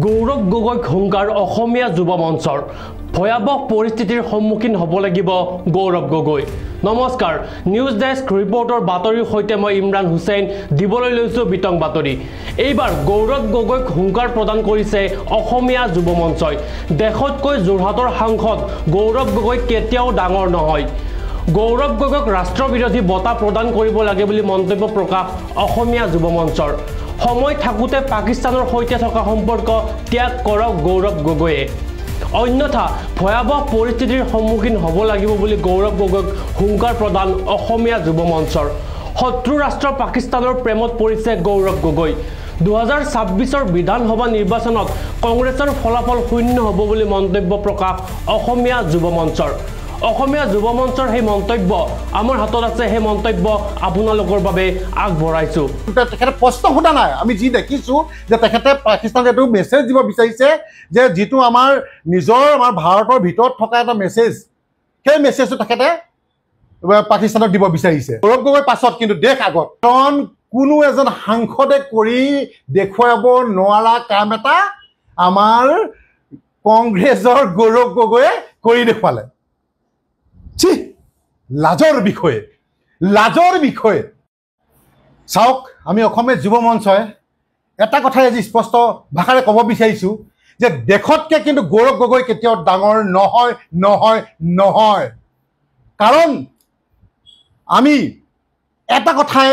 গৌৰৱ গগৈ হুংকাৰ অসমীয়া যুৱ মঞ্চৰ ভয়াবহ পৰিস্থিতিৰ সন্মুখীন হ'ব লাগিব গৌৰৱ গগৈ। নমস্কাৰ, নিউজ ডেস্ক ৰিপৰ্টৰ বাতৰিৰ সৈতে মই ইমৰান হুছেইন দিবলৈ লৈছোঁ বিতং বাতৰি। এইবাৰ গৌৰৱ গগৈক হুংকাৰ প্ৰদান কৰিছে অসমীয়া যুৱ মঞ্চই। দেশতকৈ যোৰহাটৰ সাংসদ গৌৰৱ গগৈ কেতিয়াও ডাঙৰ নহয়। গৌৰৱ গগৈক ৰাষ্ট্ৰবিৰোধী বঁটা প্ৰদান কৰিব লাগে বুলি মন্তব্য প্ৰকাশ অসমীয়া যুৱ মঞ্চৰ। সময় থাকোঁতে পাকিস্তানৰ সৈতে থকা সম্পৰ্ক ত্যাগ কৰক গৌৰৱ গগৈয়ে, অন্যথা ভয়াবহ পৰিস্থিতিৰ সন্মুখীন হ'ব লাগিব বুলি গৌৰৱ গগৈক হুংকাৰ প্ৰদান অসমীয়া যুৱ মঞ্চৰ। শত্ৰু ৰাষ্ট্ৰ পাকিস্তানৰ প্ৰেমত পৰিছে গৌৰৱ গগৈ। 2026 বিধানসভা নিৰ্বাচনত কংগ্ৰেছৰ ফলাফল শূন্য হ'ব বুলি মন্তব্য প্ৰকাশ অসমীয়া যুৱ মঞ্চৰ। অসমীয়া যুৱ মঞ্চৰ সেই মন্তব্য আমাৰ হাতত আছে, সেই মন্তব্য আপোনালোকৰ বাবে আগবঢ়াইছোঁ। তেখেতে প্ৰশ্ন সোধা নাই, আমি যি দেখিছোঁ যে তেখেতে পাকিস্তানক এইটো মেছেজ দিব বিচাৰিছে যে যিটো আমাৰ ভাৰতৰ ভিতৰত থকা এটা মেছেজ, সেই মেছেজটো তেখেতে পাকিস্তানক দিব বিচাৰিছে। গৌৰৱ গগৈ পাছত কিন্তু দেশ আগত, কাৰণ কোনো এজন সাংসদে কৰি দেখুৱাব নোৱাৰা কাম এটা আমাৰ কংগ্ৰেছৰ গৌৰৱ গগৈয়ে কৰি দেখুৱালে। লাজৰ বিষয়ে চাওক, আমি অসমীয়া যুৱ মঞ্চই এটা কথাই আজি স্পষ্ট ভাষাৰে ক'ব বিচাৰিছোঁ যে দেশতকৈ কিন্তু গৌৰৱ গগৈ কেতিয়াও ডাঙৰ নহয়। কাৰণ আমি এটা কথাই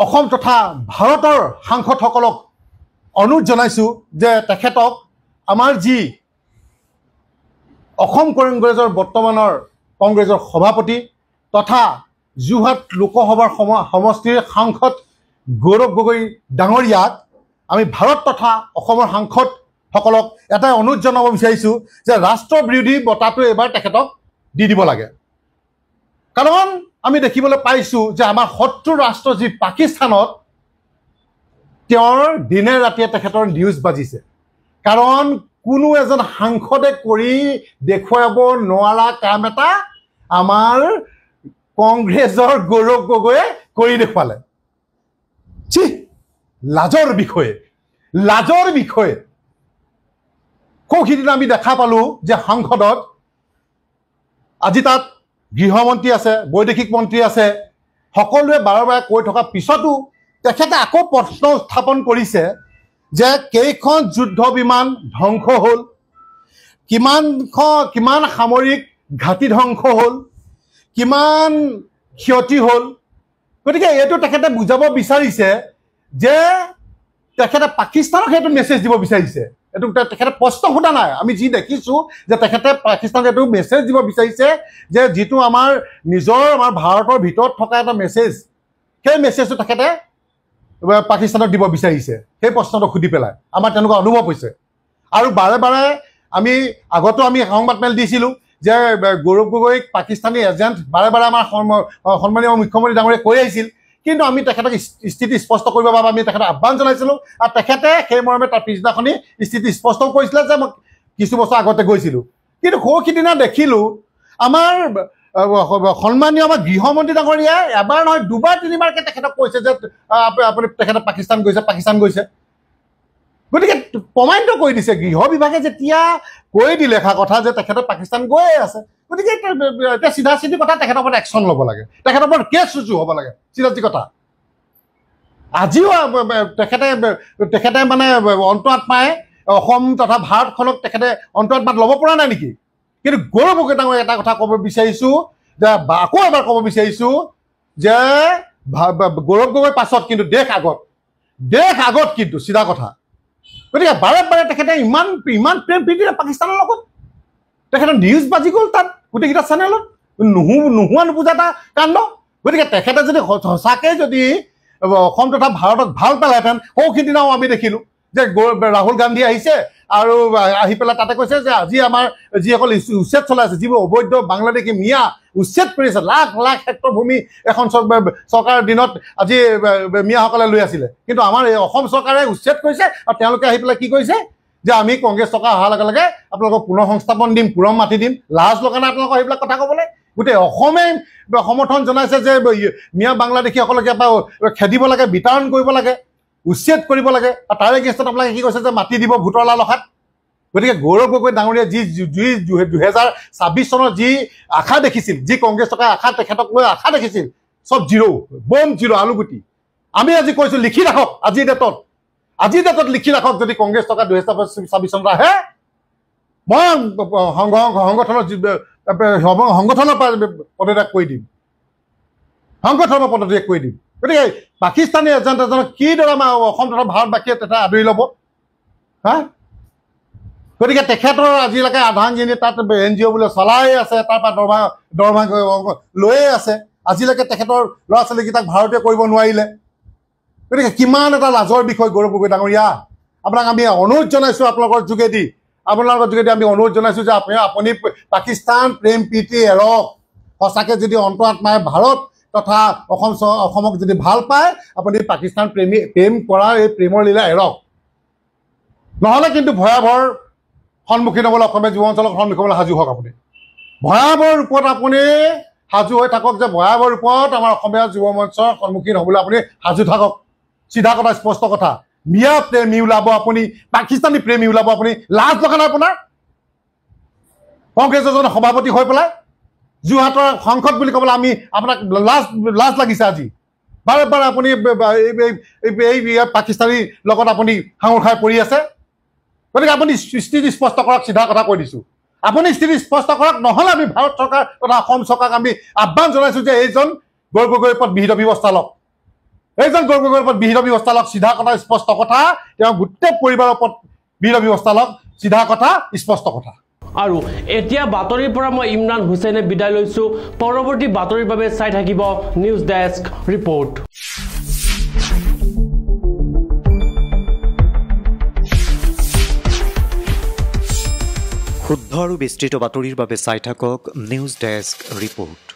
অসম তথা ভাৰতৰ সাংসদসকলক অনুৰোধ জনাইছোঁ যে তেখেতক আমাৰ যি অসম কংগ্ৰেছৰ বৰ্তমানৰ কংগ্ৰেছৰ সভাপতি তথা যোৰহাট লোকসভাৰ সমষ্টিৰ সাংসদ গৌৰৱ গগৈ ডাঙৰীয়াক আমি ভাৰত তথা অসমৰ সাংসদসকলক এটাই অনুৰোধ জনাব বিচাৰিছোঁ যে ৰাষ্ট্ৰবিৰোধী বঁটাটো এইবাৰ তেখেতক দি দিব লাগে। কাৰণ আমি দেখিবলৈ পাইছোঁ যে আমাৰ শত্ৰু ৰাষ্ট্ৰ যি পাকিস্তানত তেওঁৰ দিনে ৰাতিয়ে তেখেতৰ নিউজ বাজিছে। কাৰণ কোনো এজন সাংসদে কৰি দেখুৱাব নোৱাৰা কাম এটা আমাৰ কংগ্ৰেছৰ গৌৰৱ গগৈয়ে কৰি দেখুৱালে। লাজৰ বিষয়ে সৌখিদিনা আমি দেখা পালোঁ যে সাংসদত আজি তাত গৃহমন্ত্ৰী আছে, বৈদেশিক মন্ত্ৰী আছে, সকলোৱে বাৰে বাৰে কৈ থকা পিছতো তেখেতে আকৌ প্ৰশ্ন উত্থাপন কৰিছে যে কেইখন যুদ্ধ বিমান ধ্বংস হ'ল, কিমান সামৰিক ঘাটি ধ্বংস হ'ল, কিমান ক্ষতি হ'ল। গতিকে এইটো তেখেতে বুজাব বিচাৰিছে যে তেখেতে পাকিস্তানক সেইটো মেছেজ দিব বিচাৰিছে। এইটো তেখেতে প্ৰশ্ন সোধা নাই, আমি যি দেখিছোঁ যে তেখেতে পাকিস্তানক এইটো মেছেজ দিব বিচাৰিছে যে যিটো আমাৰ ভাৰতৰ ভিতৰত থকা এটা মেছেজ, সেই মেছেজটো তেখেতে পাকিস্তানক দিব বিচাৰিছে। সেই প্ৰশ্নটো সুধি পেলাই আমাৰ তেনেকুৱা অনুভৱ হৈছে। আৰু বাৰে বাৰে আমি আগতো সংবাদমেল দিছিলোঁ যে গৌৰৱ গগৈক পাকিস্তানী এজেণ্ট বাৰে বাৰে আমাৰ সন্মানীয় মুখ্যমন্ত্ৰী ডাঙৰীয়ে কৈ আহিছিল, কিন্তু আমি তেখেতক স্থিতি স্পষ্ট কৰিবৰ বাবে আমি তেখেতক আহ্বান জনাইছিলোঁ। আৰু তেখেতে সেই মৰ্মে তাৰ পিছদিনাখনি স্থিতি স্পষ্ট কৰিছিলে যে মই কিছু বছৰ আগতে গৈছিলোঁ। কিন্তু সৌখিদিনা দেখিলোঁ আমাৰ সন্মানীয় আমাৰ গৃহমন্ত্ৰী ডাঙৰীয়াই এবাৰ নহয় দুবাৰ তিনিবাৰকৈ তেখেতক কৈছে যে তেখেতে পাকিস্তান গৈছে। গতিকে প্ৰমাণিত কৰি দিছে, গৃহ বিভাগে যেতিয়া কৈ দিলে এষাৰ কথা যে তেখেতে পাকিস্তান গৈয়ে আছে, গতিকে এতিয়া চিধা কথা তেখেতৰ ওপৰত একশ্যন ল'ব লাগে, তেখেতৰ ওপৰত কেছ ৰুজু হ'ব লাগে। চিধা কথা আজিও তেখেতে মানে অন্তৰাত্মাই অসম তথা ভাৰতখনক তেখেতে অন্তৰাত্মাত ল'ব পৰা নাই নেকি? কিন্তু গৌৰৱ গগৈ ডাঙৰীয়াই এটা কথা ক'ব বিচাৰিছোঁ যে আকৌ এবাৰ ক'ব বিচাৰিছোঁ যে গৌৰৱ গগৈৰ পাছত কিন্তু দেশ আগত কিন্তু চিধা কথা। গতিকে বাৰে বাৰে তেখেতে ইমান প্ৰেম প্ৰীতিৰে পাকিস্তানৰ লগত তেখেতৰ নিউজ বাজি গ'ল তাত গোটেইকেইটা চেনেলত, নোহোৱা নুবুজা এটা কাণ্ড। গতিকে তেখেতে যদি সঁচাকৈ যদি অসম তথা ভাৰতক ভাল পালেহেঁতেন, সৌখিদিনাও আমি দেখিলোঁ যে ৰাহুল গান্ধী আহিছে আৰু আহি পেলাই তাতে কৈছে যে আজি আমাৰ যিসকল উচ্ছেদ চলাই আছে, যিবোৰ অবৈধ বাংলাদেশী মিয়া উচ্ছেদ কৰিছে, লাখ হেক্টৰ ভূমি এখন চৰকাৰৰ দিনত আজি মিয়াসকলে লৈ আছিলে, কিন্তু আমাৰ এই অসম চৰকাৰে উচ্ছেদ কৰিছে। আৰু তেওঁলোকে আহি পেলাই কি কৰিছে যে আমি কংগ্ৰেছ চৰকাৰ অহাৰ লগে লগে আপোনালোকক পুনৰ সংস্থাপন দিম, পুৰণ মাতি দিম। লাজ লগা নাই আপোনালোকক সেইবিলাক কথা ক'বলৈ? গোটেই অসমে সমৰ্থন জনাইছে যে মিয়া বাংলাদেশীসকলক খেদিব লাগে, বিতৰণ কৰিব লাগে। উচ্ছেদ কৰিব লাগে আৰু তাৰে এগেইনষ্টত আপোনালোকে কি কৈছে যে মাটি দিব ভোটৰ লালসাত গতিকে গৌৰৱ গগৈ ডাঙৰীয়া যি 2026 চনৰ যি আশা দেখিছিল যি কংগ্ৰেছ টকাই আশা তেখেতক লৈ আশা দেখিছিল সব জিৰ' বম জিৰ' আলুগুটি আমি আজি কৈছোঁ লিখি ৰাখক আজিৰ ডেটত লিখি ৰাখক যদি কংগ্ৰেছ টকা 2026 চনত আহে মই সংগঠনৰ পদত্যাগ কৰি দিম গতিকে পাকিস্তানী এজেণ্ট এজনক কিদৰে আমাৰ অসম তথা ভাৰতবাসীয়ে তেখেতে আদৰি ল'ব হা গতিকে তেখেতৰ আজিলৈকে আধানজনী তাত NGO বোলে চলাই আছে তাৰপৰা দৰমহা লৈয়ে আছে আজিলৈকে তেখেতৰ ল'ৰা ছোৱালীকেইটাক ভাৰতীয় কৰিব নোৱাৰিলে গতিকে কিমান এটা লাজৰ বিষয় গৌৰৱ গগৈ ডাঙৰীয়া আপোনাক আমি অনুৰোধ জনাইছোঁ আপোনালোকৰ যোগেদি আমি অনুৰোধ জনাইছোঁ যে আপুনি পাকিস্তান প্ৰেম প্ৰীতি এৰক সঁচাকৈ যদি অন্তৰাত্মাই ভাৰত তথা অসমক যদি ভাল পায় আপুনি পাকিস্তান প্ৰেম কৰাৰ এই প্ৰেমৰ লীলা এৰক নহ'লে কিন্তু ভয়াৱহৰ সন্মুখীন হ'বলৈ অসমীয়া যুৱ অঞ্চলক সন্মুখীন হ'বলৈ সাজু হওক আপুনি ভয়াৱহ ৰূপত আপুনি সাজু হৈ থাকক যে ভয়াৱহ ৰূপত আমাৰ অসমীয়া যুৱ মঞ্চৰ সন্মুখীন হ'বলৈ আপুনি সাজু থাকক চিধা কথা স্পষ্ট কথা মিয়া প্ৰেমী ওলাব আপুনি পাকিস্তানী প্ৰেমী ওলাব আপুনি লাজ লগা নাই আপোনাৰ কংগ্ৰেছ এজনে সভাপতি হৈ পেলাই যোৰহাটৰ সংসদ বুলি ক'বলৈ আমি আপোনাক লাজ লাগিছে আজি বাৰে বাৰে আপুনি এই পাকিস্তানীৰ লগত আপুনি সাঙুৰ খাই পৰি আছে গতিকে আপুনি স্থিতি স্পষ্ট কৰক চিধা কথা কৈ দিছোঁ আপুনি স্থিতি স্পষ্ট কৰক নহ'লে আমি ভাৰত চৰকাৰ তথা অসম চৰকাৰক আমি আহ্বান জনাইছোঁ যে এইজন গৌৰৱ গগৈৰ ওপৰত বিহিত ব্যৱস্থা লওক চিধা কথা স্পষ্ট কথা তেওঁ গোটেই পৰিবাৰৰ ওপৰত বিহিত ব্যৱস্থা লওক চিধা কথা স্পষ্ট কথা আৰু এতিয়া বাতৰিৰ পৰা মই ইমৰান হুছেইনে বিদায় লৈছোঁ পৰৱৰ্তী বাতৰিৰ বাবে চাই থাকিব নিউজ ডেস্ক ৰিপৰ্ট শুদ্ধ আৰু বিস্তৃত বাতৰিৰ বাবে চাই থাকক নিউজ ডেস্ক ৰিপৰ্ট।